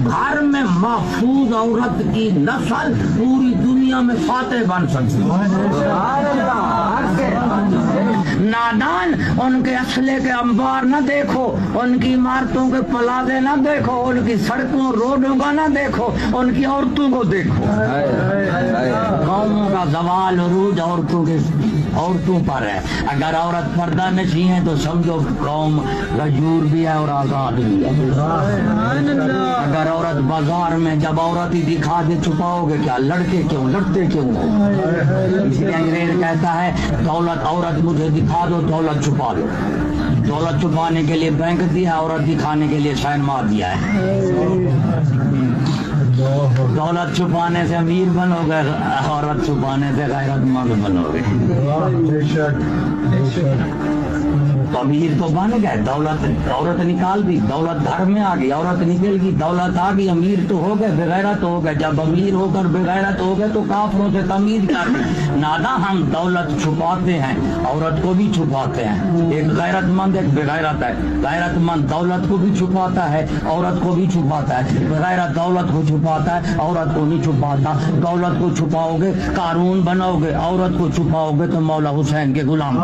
گھر میں محفوظ عورت کی نسل پوری دنیا میں فاتح بن سکتی ہے۔ نادان ان کے اسلحے کے انبار نہ دیکھو، ان کی عمارتوں کے پلازے نہ دیکھو، ان کی سڑکوں روڈوں کا نہ دیکھو، ان کی عورتوں کو دیکھو۔ قوموں کا زوال عروج عورتوں پر ہے۔ اگر عورت پردہ نشیں ہے تو سمجھو قوم غیور بھی ہے اور آزاد بھی ہے۔ اگر عورت بازار میں جب عورت ہی دکھا دے چھپاؤ گے کیا؟ لڑکے کیوں؟ لڑتے کیوں؟ اس لیے انگریز کہتا ہے دولت عورت مجھے دکھا دو، دولت چھپا دو۔ دولت چھپانے کے لیے بینک دیا، عورت دکھانے کے لیے سینما دیا ہے۔ دولت چھپانے سے امیر بنو گے، عورت چھپانے سے غیرت مند بنو گے۔ تو امیر تو بن گئے، دولت عورت نکال دی، دولت گھر میں آ گئی، عورت نکل گئی، دولت آ گئی، امیر تو ہو گئے، بغیرت ہو گئے۔ جب امیر ہو کر بغیرت ہو گئے تو کافروں سے تمیز کرتے ہیں۔ نادا ہم دولت چھپاتے ہیں، عورت کو بھی چھپاتے ہیں۔ ایک غیرت مند ایک بغیرت ہے۔ غیرت مند دولت کو بھی چھپاتا ہے، عورت کو بھی چھپاتا ہے۔ بغیرت دولت کو چھپاتا ہے، عورت کو نہیں چھپاتا۔ دولت کو چھپاؤ گے قارون بناؤ گے، عورت کو چھپاؤ گے تو مولا حسین کے غلام۔